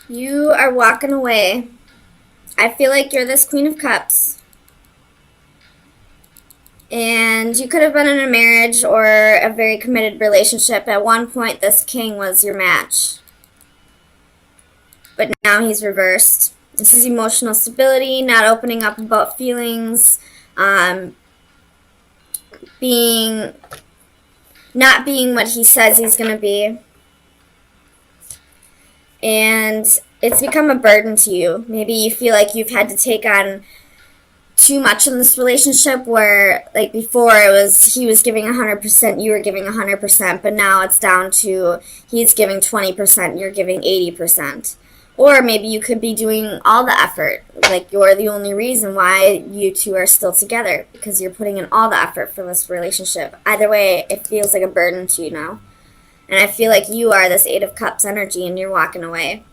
You are walking away. I feel like you're this Queen of Cups. And you could have been in a marriage or a very committed relationship. At one point, this king was your match. But now he's reversed. This is emotional stability, not opening up about feelings, being not being what he says he's going to be. And it's become a burden to you. Maybe you feel like you've had to take on too much in this relationship where, like, before it was he was giving 100%, you were giving 100%, but now it's down to he's giving 20%, you're giving 80%. Or maybe you could be doing all the effort, like you're the only reason why you two are still together, because you're putting in all the effort for this relationship. Either way, it feels like a burden to you now. And I feel like you are this Eight of Cups energy and you're walking away.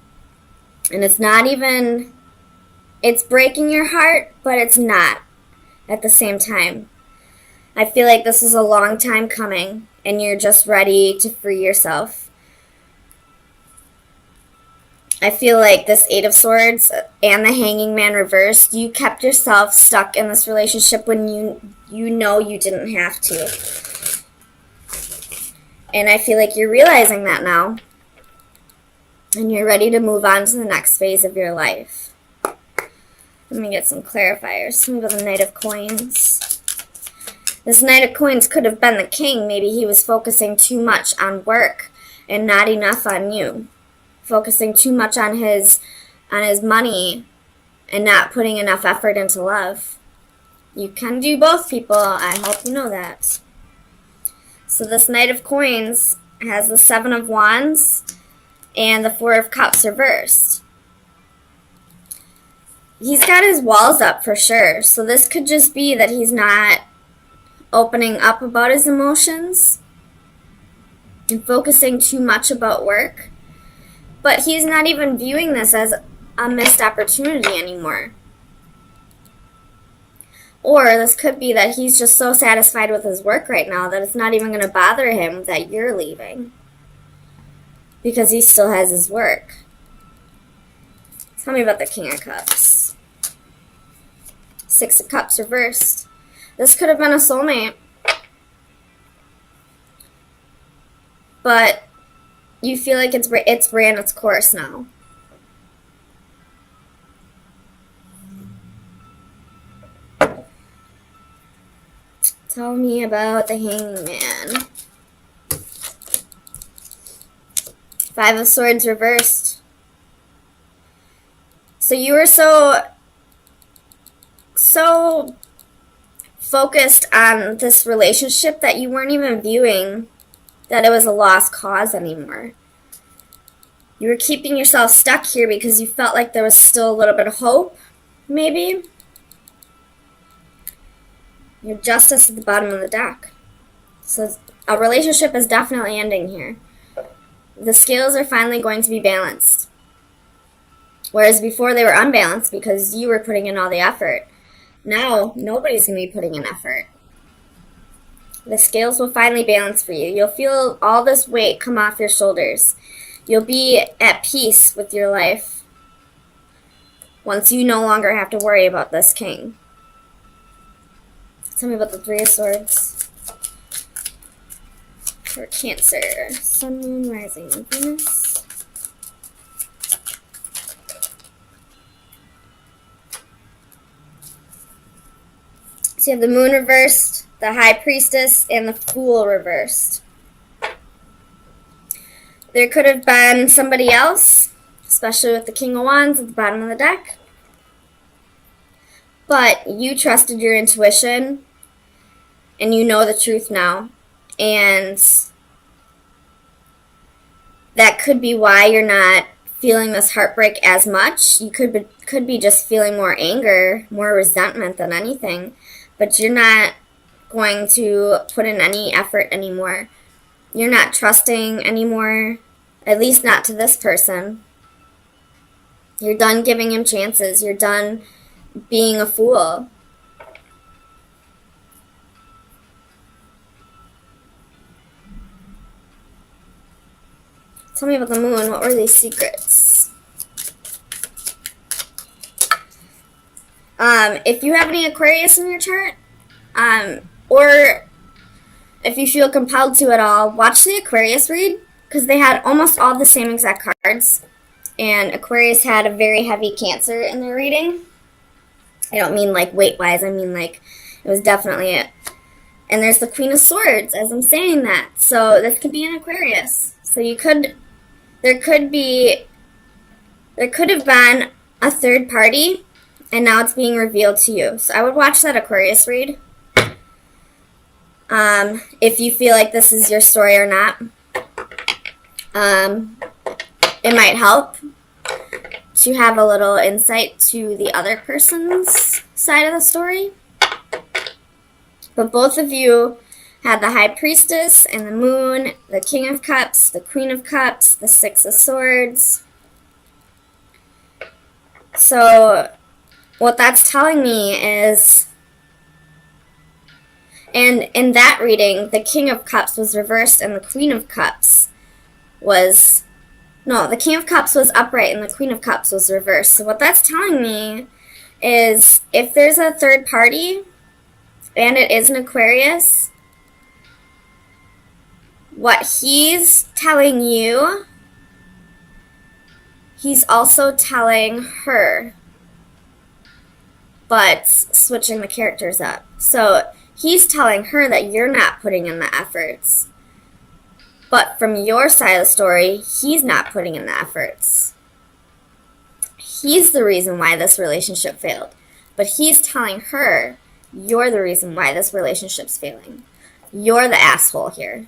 And it's not even, it's breaking your heart, but it's not at the same time. I feel like this is a long time coming and you're just ready to free yourself. I feel like this Eight of Swords and the Hanging Man reversed, you kept yourself stuck in this relationship when you know you didn't have to. And I feel like you're realizing that now. And you're ready to move on to the next phase of your life. Let me get some clarifiers. Maybe the Knight of Coins. This Knight of Coins could have been the king. Maybe he was focusing too much on work and not enough on you. Focusing too much on his money and not putting enough effort into love. You can do both, people. I hope you know that. So this Knight of Coins has the Seven of Wands and the Four of Cups reversed. He's got his walls up for sure. So this could just be that he's not opening up about his emotions and focusing too much about work. But he's not even viewing this as a missed opportunity anymore. Or this could be that he's just so satisfied with his work right now that it's not even going to bother him that you're leaving. Because he still has his work. Tell me about the King of Cups. Six of Cups reversed. This could have been a soulmate. But you feel like it's ran its course now. Tell me about the Hanging Man. Five of Swords reversed. So you were so focused on this relationship that you weren't even viewing that it was a lost cause anymore. You were keeping yourself stuck here because you felt like there was still a little bit of hope, maybe. Your Justice at the bottom of the deck. So a relationship is definitely ending here. The scales are finally going to be balanced. Whereas before they were unbalanced because you were putting in all the effort. Now, nobody's going to be putting in effort. The scales will finally balance for you. You'll feel all this weight come off your shoulders. You'll be at peace with your life once you no longer have to worry about this king. Tell me about the Three of Swords. For Cancer. Sun, Moon, Rising, and Venus. So you have the Moon reversed, the High Priestess, and the Fool reversed. There could have been somebody else, especially with the King of Wands at the bottom of the deck. But you trusted your intuition, and you know the truth now. And that could be why you're not feeling this heartbreak as much. You could be just feeling more anger, more resentment than anything. But you're not going to put in any effort anymore. You're not trusting anymore, at least not to this person. You're done giving him chances. You're done being a fool. Tell me about the Moon. What were these secrets? If you have any Aquarius in your chart, or if you feel compelled to at all, watch the Aquarius read, because they had almost all the same exact cards, and Aquarius had a very heavy Cancer in their reading. I don't mean like weight-wise, I mean like it was definitely it. And there's the Queen of Swords as I'm saying that, so this could be an Aquarius. So there could have been a third party, and now it's being revealed to you. So I would watch that Aquarius read. If you feel like this is your story or not. It might help to have a little insight to the other person's side of the story. But both of you had the High Priestess and the Moon, the King of Cups, the Queen of Cups, the Six of Swords. So what that's telling me is, and in that reading, the King of Cups was reversed and the Queen of Cups was, no, the King of Cups was upright and the Queen of Cups was reversed. So what that's telling me is if there's a third party and it is an Aquarius, what he's telling you, he's also telling her, but switching the characters up. So he's telling her that you're not putting in the efforts. But from your side of the story, he's not putting in the efforts. He's the reason why this relationship failed. But he's telling her, you're the reason why this relationship's failing. You're the asshole here.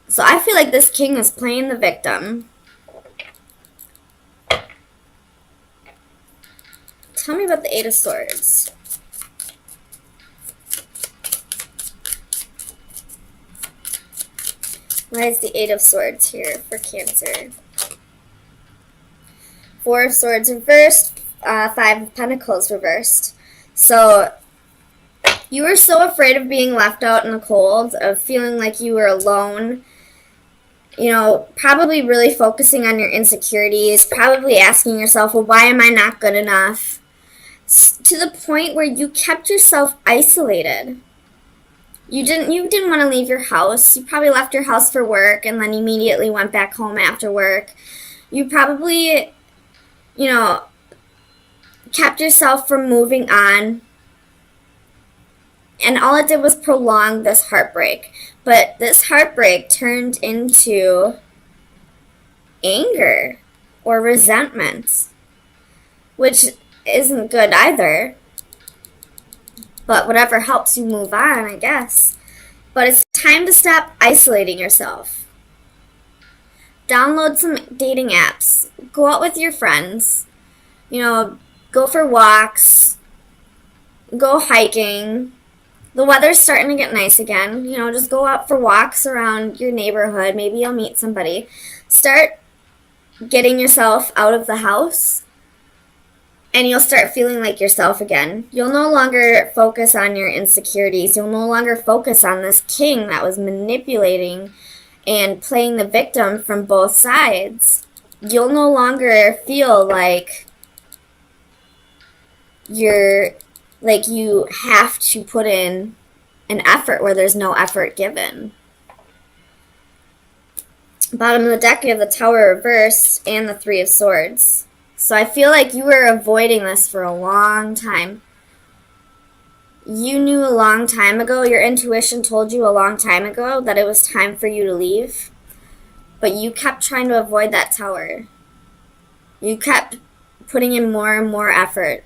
So I feel like this king is playing the victim. Tell me about the Eight of Swords. Why is the Eight of Swords here for Cancer? Four of Swords reversed, Five of Pentacles reversed. So you were so afraid of being left out in the cold, of feeling like you were alone, you know, probably really focusing on your insecurities, probably asking yourself, well, why am I not good enough? To the point where you kept yourself isolated. You didn't want to leave your house. You probably left your house for work and then immediately went back home after work. You probably, you know, kept yourself from moving on. And all it did was prolong this heartbreak. But this heartbreak turned into anger or resentment, which isn't good either. But whatever helps you move on, I guess. But it's time to stop isolating yourself. Download some dating apps. Go out with your friends. You know, go for walks. Go hiking. The weather's starting to get nice again. You know, just go out for walks around your neighborhood. Maybe you'll meet somebody. Start getting yourself out of the house. And you'll start feeling like yourself again. You'll no longer focus on your insecurities. You'll no longer focus on this king that was manipulating and playing the victim from both sides. You'll no longer feel like you have to put in an effort where there's no effort given. Bottom of the deck, you have the Tower reversed and the Three of Swords. So I feel like you were avoiding this for a long time. You knew a long time ago, your intuition told you a long time ago that it was time for you to leave. But you kept trying to avoid that tower. You kept putting in more and more effort.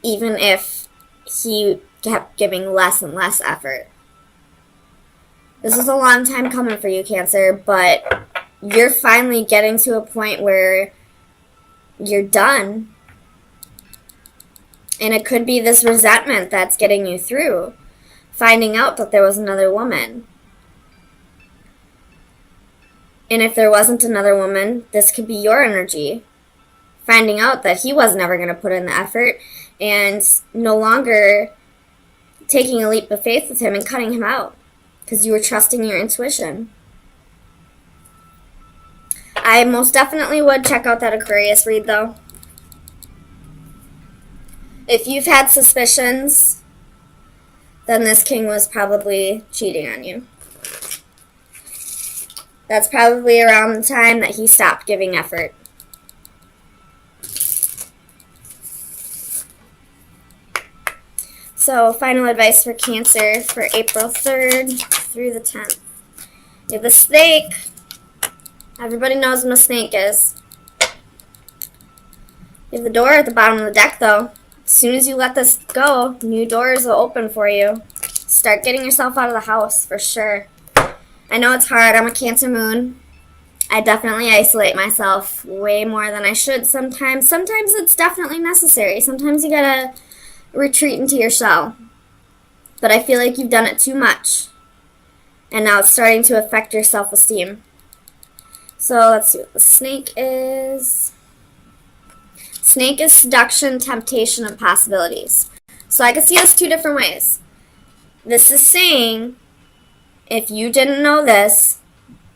Even if he kept giving less and less effort. This was a long time coming for you, Cancer, but you're finally getting to a point where you're done. And it could be this resentment that's getting you through. Finding out that there was another woman. And if there wasn't another woman, this could be your energy. Finding out that he was never going to put in the effort and no longer taking a leap of faith with him and cutting him out because you were trusting your intuition. I most definitely would check out that Aquarius read, though. If you've had suspicions, then this king was probably cheating on you. That's probably around the time that he stopped giving effort. So, final advice for Cancer for April 3rd through the 10th. You have the snake. Everybody knows what a snake is. You have the door at the bottom of the deck, though. As soon as you let this go, new doors will open for you. Start getting yourself out of the house, for sure. I know it's hard. I'm a Cancer moon. I definitely isolate myself way more than I should sometimes. Sometimes it's definitely necessary. Sometimes you gotta retreat into your shell. But I feel like you've done it too much. And now it's starting to affect your self-esteem. So let's see what the snake is. Snake is seduction, temptation, and possibilities. So I can see this two different ways. This is saying, if you didn't know this,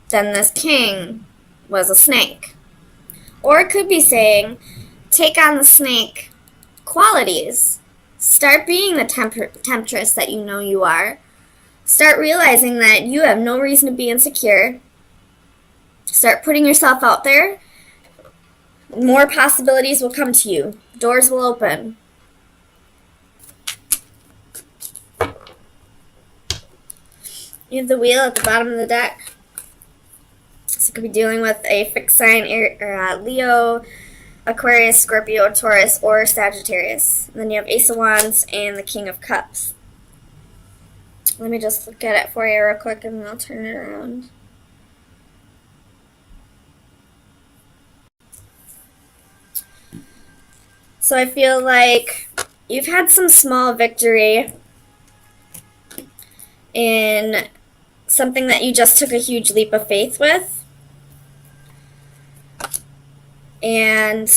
then this king was a snake. Or it could be saying, take on the snake qualities. Start being the temptress that you know you are. Start realizing that you have no reason to be insecure. Start putting yourself out there. More possibilities will come to you. Doors will open. You have the wheel at the bottom of the deck. So you could be dealing with a fixed sign, Leo, Aquarius, Scorpio, Taurus, or Sagittarius. And then you have Ace of Wands and the King of Cups. Let me just look at it for you real quick and then I'll turn it around. So I feel like you've had some small victory in something that you just took a huge leap of faith with. And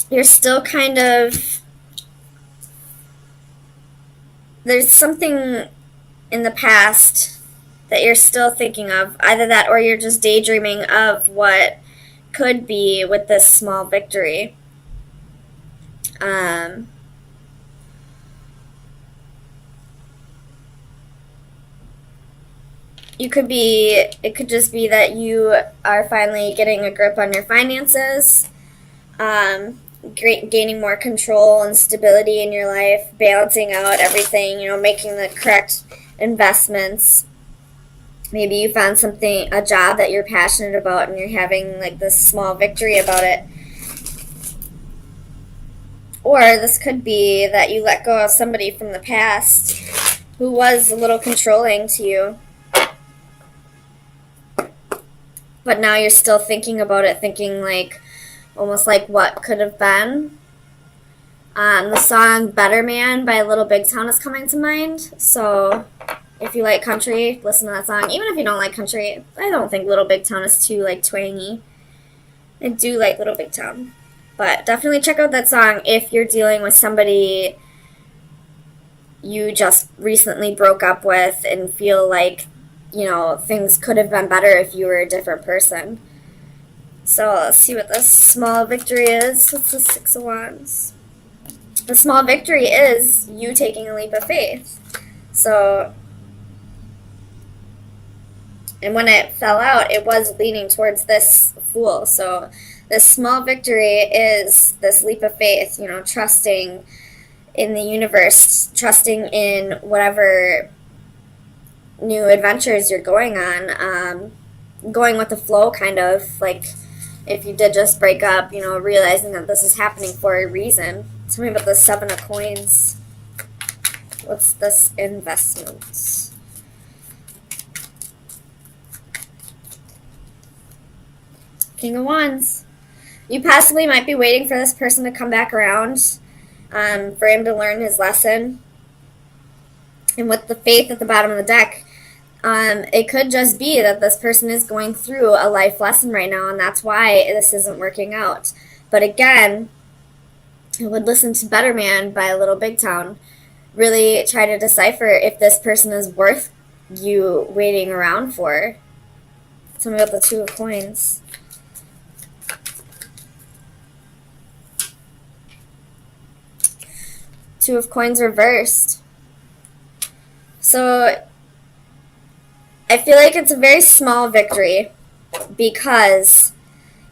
you're still kind of, there's something in the past that you're still thinking of. Either that or you're just daydreaming of what could be with this small victory. It could just be that you are finally getting a grip on your finances, gaining more control and stability in your life, balancing out everything, making the correct investments. Maybe you found a job that you're passionate about and you're having like this small victory about it. Or this could be that you let go of somebody from the past who was a little controlling to you. But now you're still thinking about it, thinking almost like what could have been. The song Better Man by Little Big Town is coming to mind. So if you like country, listen to that song. Even if you don't like country, I don't think Little Big Town is too twangy. I do like Little Big Town. But definitely check out that song if you're dealing with somebody you just recently broke up with and feel like, things could have been better if you were a different person. So let's see what this small victory is. What's the Six of Wands? The small victory is you taking a leap of faith. So, and when it fell out, it was leaning towards this Fool. So this small victory is this leap of faith, trusting in the universe, trusting in whatever new adventures you're going on, going with the flow, kind of, like if you did just break up, realizing that this is happening for a reason. Tell me about the Seven of Coins. What's this investment? King of Wands. You possibly might be waiting for this person to come back around, for him to learn his lesson. And with the Faith at the bottom of the deck, it could just be that this person is going through a life lesson right now, and that's why this isn't working out. But again, I would listen to Better Man by Little Big Town. Really try to decipher if this person is worth you waiting around for. Tell me about the Two of Coins. Two of Coins reversed. So I feel like it's a very small victory because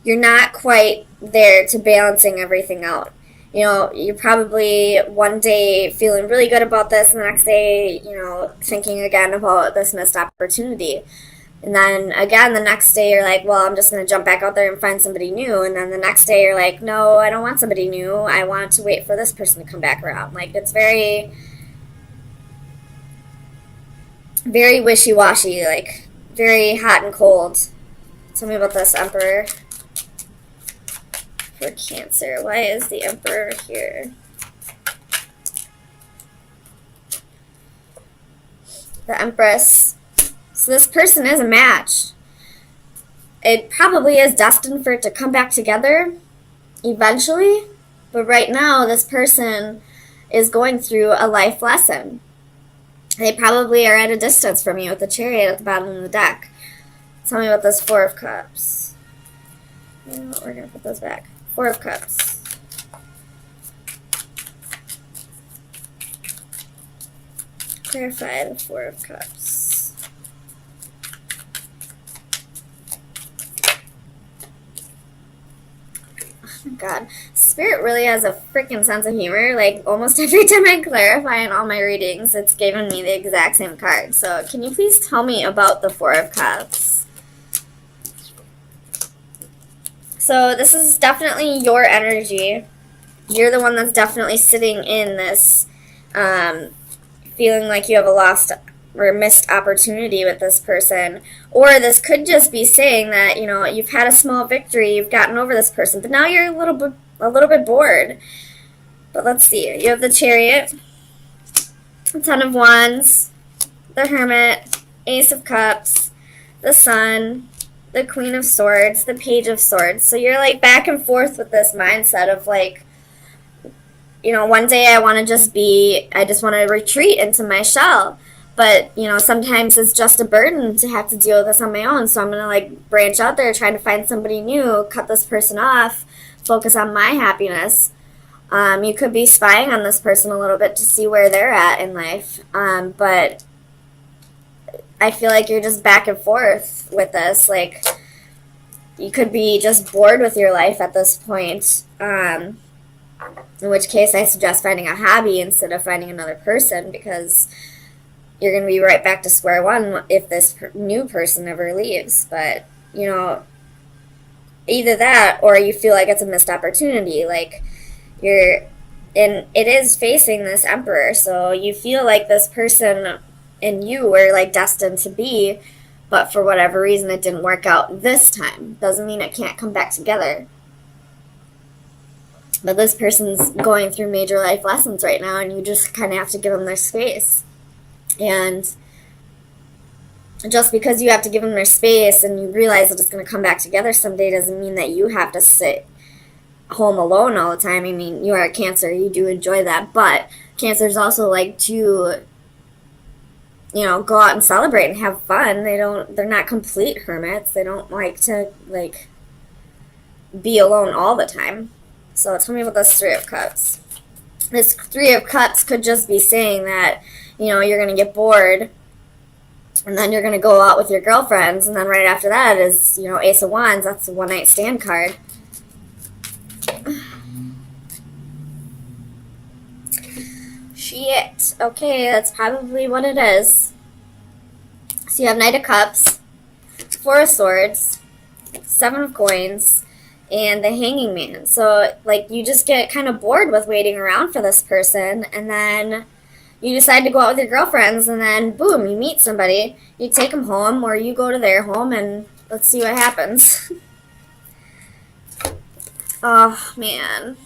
you're not quite there to balancing everything out. You know, you're probably one day feeling really good about this, and the next day, you know, thinking again about this missed opportunity. And then again, the next day you're like, well, I'm just going to jump back out there and find somebody new. And then the next day you're like, no, I don't want somebody new. I want to wait for this person to come back around. Like, it's very, very wishy-washy, like very hot and cold. Tell me about this Emperor for Cancer. Why is the Emperor here? The Empress. So this person is a match. It probably is destined for it to come back together eventually, but right now this person is going through a life lesson. They probably are at a distance from you with the Chariot at the bottom of the deck. Tell me about this Four of Cups. You know what, we're going to put those back. Four of Cups. Clarify the Four of Cups. Oh my God, Spirit really has a freaking sense of humor. Like, almost every time I clarify in all my readings, it's given me the exact same card. So can you please tell me about the Four of Cups? So this is definitely your energy. You're the one that's definitely sitting in this, feeling like you have a lost or missed opportunity with this person. Or this could just be saying that, you know, you've had a small victory, you've gotten over this person, but now you're a little bit bored. But let's see. You have the Chariot, the Ten of Wands, the Hermit, Ace of Cups, the Sun, the Queen of Swords, the Page of Swords. So you're like back and forth with this mindset of like, you know, one day I want to retreat into my shell. But, you know, sometimes it's just a burden to have to deal with this on my own. So I'm going to like branch out there, try to find somebody new, cut this person off, focus on my happiness. You could be spying on this person a little bit to see where they're at in life. But I feel like you're just back and forth with this. Like, you could be just bored with your life at this point. In which case I suggest finding a hobby instead of finding another person, because you're going to be right back to square one if this new person ever leaves. But, you know, either that or you feel like it's a missed opportunity. Like, it is facing this Emperor, so you feel like this person and you were like destined to be, but for whatever reason it didn't work out this time. Doesn't mean it can't come back together. But this person's going through major life lessons right now, and you just kind of have to give them their space. And just because you have to give them their space and you realize that it's going to come back together someday doesn't mean that you have to sit home alone all the time. I mean, you are a Cancer, you do enjoy that, but Cancers also like to, you know, go out and celebrate and have fun. They're not complete hermits. They don't like to, like, be alone all the time. So tell me about this Three of Cups. This Three of Cups could just be saying that, you know, you're going to get bored, and then you're going to go out with your girlfriends, and then right after that is, you know, Ace of Wands. That's a one-night stand card. Shit. Okay, that's probably what it is. So you have Knight of Cups, Four of Swords, Seven of Coins, and the Hanging Man. So, like, you just get kind of bored with waiting around for this person, and then you decide to go out with your girlfriends, and then, boom, you meet somebody. You take them home, or you go to their home, and let's see what happens. Oh, man.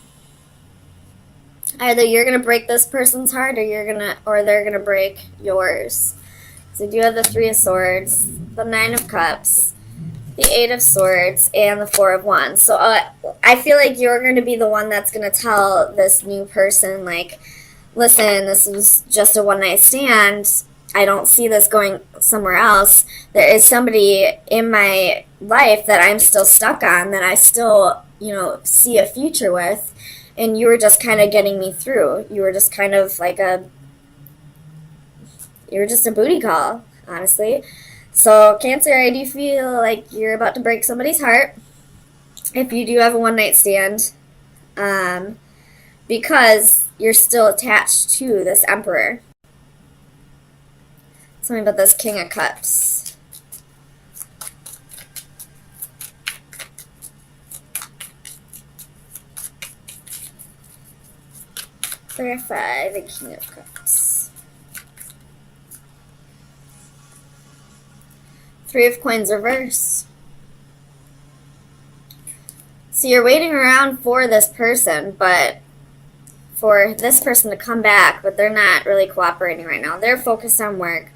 Either you're going to break this person's heart, or they're going to break yours. So you do have the Three of Swords, the Nine of Cups, the Eight of Swords, and the Four of Wands. So I feel like you're going to be the one that's going to tell this new person, like, listen, this was just a one-night stand. I don't see this going somewhere else. There is somebody in my life that I'm still stuck on, that I still, you know, see a future with. and you were just kind of getting me through. You were just kind of like you were just a booty call, honestly. So Cancer, I do feel like you're about to break somebody's heart if you do have a one-night stand, because you're still attached to this Emperor. Tell me about this King of Cups. Clarify the King of Cups. Three of Coins reverse. So you're waiting around for this person, but for this person to come back, but they're not really cooperating right now. They're focused on work.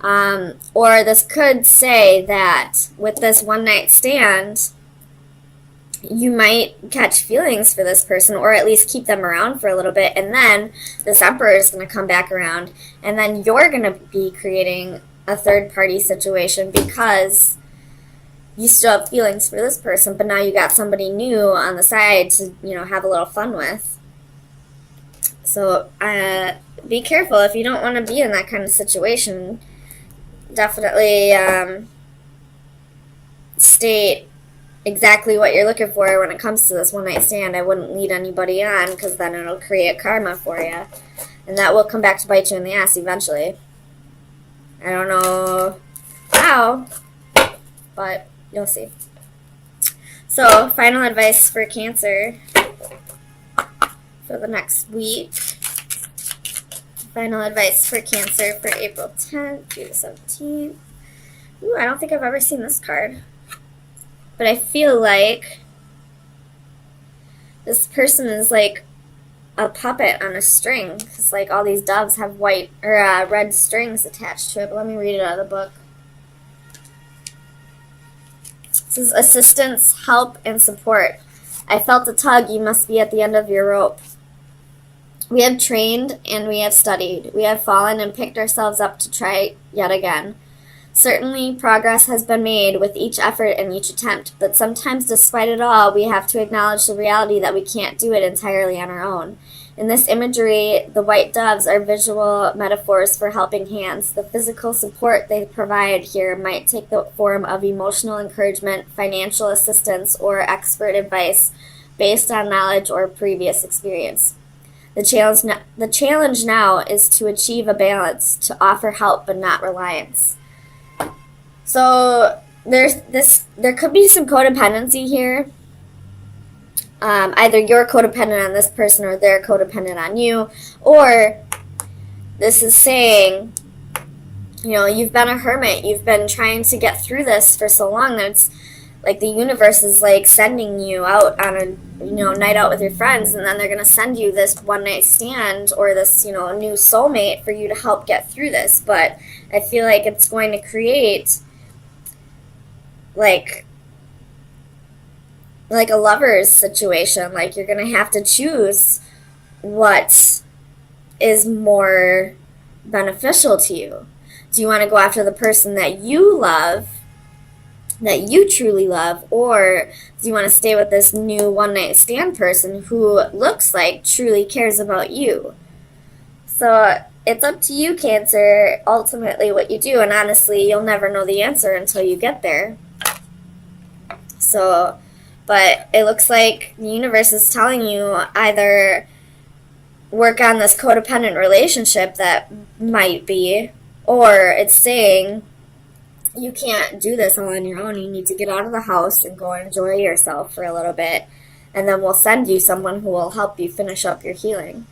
Or this could say that with this one-night stand, you might catch feelings for this person, or at least keep them around for a little bit, and then this Emperor is going to come back around, and then you're going to be creating a third-party situation because you still have feelings for this person, but now you got somebody new on the side to, have a little fun with. So be careful if you don't want to be in that kind of situation. Definitely state exactly what you're looking for when it comes to this one-night stand. I wouldn't lead anybody on, because then it'll create karma for you, and that will come back to bite you in the ass eventually. I don't know how, but you'll see. So, final advice for Cancer for the next week. Final advice for Cancer for April 10th through the 17th. Ooh, I don't think I've ever seen this card. But I feel like this person is like a puppet on a string, because like all these doves have white or red strings attached to it. But let me read it out of the book. It says, assistance, help, and support. I felt a tug. You must be at the end of your rope. We have trained and we have studied. We have fallen and picked ourselves up to try yet again. Certainly, progress has been made with each effort and each attempt, but sometimes, despite it all, we have to acknowledge the reality that we can't do it entirely on our own. In this imagery, the white doves are visual metaphors for helping hands. The physical support they provide here might take the form of emotional encouragement, financial assistance, or expert advice based on knowledge or previous experience. The challenge now is to achieve a balance, to offer help but not reliance. So there could be some codependency here. Either you're codependent on this person or they're codependent on you. Or this is saying, you've been a hermit. You've been trying to get through this for so long that it's like the universe is like sending you out on a night out with your friends, and then they're going to send you this one-night stand or this new soulmate for you to help get through this. But I feel like it's going to create like a lover's situation. Like you're going to have to choose what is more beneficial to you. Do you want to go after the person that you love, that you truly love, or do you want to stay with this new one-night stand person who looks like truly cares about you? So it's up to you, Cancer, ultimately what you do, and honestly, you'll never know the answer until you get there. So, but it looks like the universe is telling you either work on this codependent relationship that might be, or it's saying you can't do this all on your own. You need to get out of the house and go enjoy yourself for a little bit, and then we'll send you someone who will help you finish up your healing.